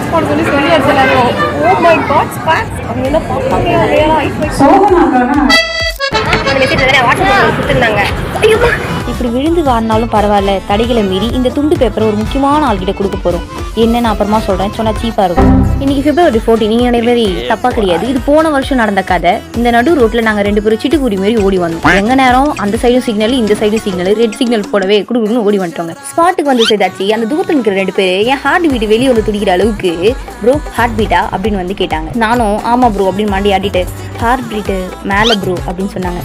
Squads போட சொல்லி சொல்லியாச்சு எல்லாரும். ஓ மை காட் ஸ்குவாட்ஸ் அவங்க என்ன பார்த்தாங்க இல்லையா இப்படி விழுந்து வாடினாலும் பரவாயில்ல, தடைகளை மீறி இந்த துண்டு பேப்பரை ஒரு முக்கியமான ஆள்கிட்ட கொடுக்க போகிறோம். என்னன்னு அப்புறமா சொல்கிறேன், சொன்னால் சீப்பாக இருக்கும். இன்னைக்கு February 14, நீங்கள் நிறைய பேர் தப்பாக கிடையாது, இது போன வருஷம் நடந்த கதை. இந்த நடு ரோட்டில் நாங்கள் 2 பேரும் சிட்டுக்குருவி மாரி ஓடி வந்தோம். எங்கள் நேரம் அந்த சைடும் சிக்னல், இந்த சைடும் சிக்னல், ரெட் சிக்னல் போடவே குடுக்குன்னு ஓடி வந்துட்டோங்க. ஸ்பாட்டுக்கு வந்து சேதாச்சு. அந்த தூரத்தில் நிற்கிற 2 பேர் என் ஹார்ட் பீட் வெளியே வந்து துடிக்கிற அளவுக்கு ப்ரோ ஹார்ட் பீட்டா அப்படின்னு வந்து கேட்டாங்க. நானும் ஆமாம் ப்ரோ அப்படின்னு மாண்டி ஆடிட்டு ஹார்ட் பீட்டு மேலே ப்ரோ அப்படின்னு சொன்னாங்க.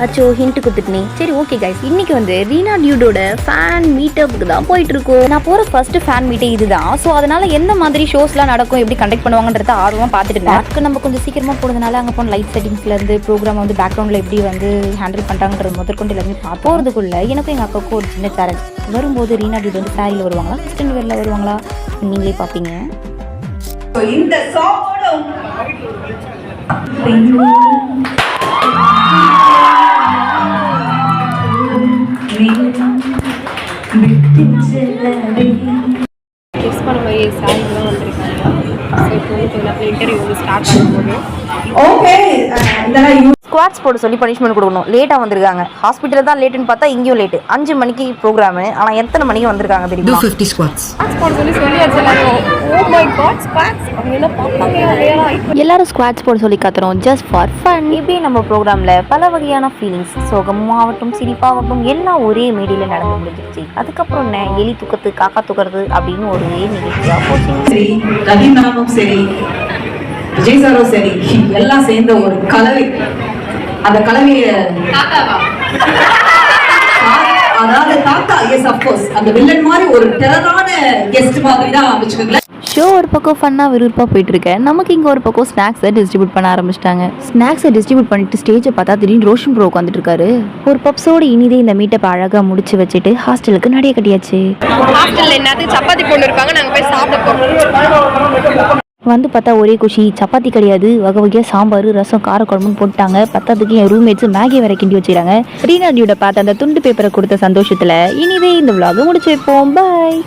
அச்சோ ஹிண்ட் கொடுத்துட்டேன். சரி ஓகே கைஸ், இன்னைக்கு வந்து ரீனா டியூடோட ஃபேன் மீட்டப்புக்கு தான் போயிட்டு இருக்கோம். நான் போகிற ஃபர்ஸ்ட் ஃபேன் மீட்டே இதுதான். ஸோ அதனால எந்த மாதிரி ஷோஸ்லாம் நடக்கும், எப்படி கண்டக்ட் பண்ணுவாங்கன்றத ஆர்வமாக பார்த்துட்டு இருந்தேன். அதுக்கு நம்ம கொஞ்சம் சீக்கிரமாக போகிறதுனால அங்கே போன லைட் செட்டிங்ஸ்லேருந்து ப்ரோக்ராம் வந்து பேக்ரவுண்டில் எப்படி வந்து ஹேண்டில் பண்ணுறாங்கன்றது முதற்கொண்டு எல்லாமே போகிறதுக்குள்ள எனக்கும் எங்கள் அக்காவுக்கும் ஒரு சின்ன சேலஞ்ச். வரும்போது ரீனா டியூட் வந்து சாரியில் வருவாங்களா, வெஸ்டர்ன் வேரில் வருவாங்களா, நீங்களே பார்ப்பீங்க. இந்த மிஸ் பண்ண மாதிரி சாரிலாம் வந்திருக்காங்க. ஸோ இப்போ வந்து இன்டர்வியூ வந்து ஸ்டார்ட் பண்ணும்போது ஓகே ஸ்குவாட்ஸ் போட சொல்லி பனிஷ்மெண்ட் கொடுக்கணும். லேட்டாக வந்திருக்காங்க. ஹாஸ்பிட்டலில் தான் லேட்டுன்னு பார்த்தா இங்கேயும் லேட்டு. 5 மணிக்கு ப்ரோக்ராமு, ஆனால் எத்தனை மணிக்கு வந்திருக்காங்க தெரியுமா? 50 squats. ஸ்குவாட்ஸ் போட சொல்லி சொல்லியாச்சு எல்லாரும். ஓ மை காட் ஸ்குவாட்ஸ் அவங்க என்ன பார்த்தாங்க இல்லையா எல்லாரும் ஸ்குவாட்ஸ் போட சொல்லி கத்துறோம், ஜஸ்ட் ஃபார் ஃபன். இப்படி நம்ம ப்ரோக்ராமில் பல வகையான ஃபீலிங்ஸ், சோகமாகட்டும் சிரிப்பாகட்டும் எல்லாம் ஒரே மேடையில் நடந்து முடிஞ்சிருச்சு. அதுக்கப்புறம் என்ன, எலி தூக்கத்து காக்கா தூக்கிறது அப்படின்னு ஒரே நிகழ்ச்சியாக போச்சு. சரி ரவி மேமும் சரி விஜய் சாரும் சரி எல்லாம் சேர்ந்த ஒரு கலவை. அந்த கலவைய அதாவது தாத்தா எஸ் அப்கோர்ஸ் அந்த வில்லன் மாதிரி ஒரு டெரரான கெஸ்ட் மாதிரி தான் வச்சுக்கோங்களேன். ஷோ ஒரு பக்கம் ஃபன்னாக விறுவிறுப்பாக போயிட்டு இருக்கேன். நமக்கு இங்கே ஒரு பக்கம் ஸ்நாக்ஸை டிஸ்ட்ரிபியூட் பண்ண ஆரம்பிச்சிட்டாங்க. ஸ்நாக்ஸை டிஸ்ட்ரிபியூட் பண்ணிட்டு ஸ்டேஜை பார்த்தா திடீர்னு ரோஷன் ப்ரோ உட்காந்துட்டு இருக்காரு. ஒரு பப்ஸோடு இனிதே இந்த மீட்டப் அழகாக முடிச்சு வச்சுட்டு ஹாஸ்டலுக்கு நடைய கட்டியாச்சு. ஹாஸ்டலில் என்னது சப்பாத்தி கொண்டு இருக்காங்க, நாங்கள் போய் சாப்பிட போகிறோம். வந்து பார்த்தா ஒரே குஷி, சப்பாத்தி கிடையாது, வகை வகையாக சாம்பார் ரசம் காரக்குழம்புன்னு போட்டாங்க. பத்தாவதுக்கு என் ரூம்மேட்ஸ் மேகி வேற கிண்டி வச்சுக்கிறாங்க. ரீனா டியூட பார்த்து அந்த துண்டு பேப்பரை கொடுத்த சந்தோஷத்தில் இனிதே இந்த விலாக முடிச்சு வைப்போம். பாய்.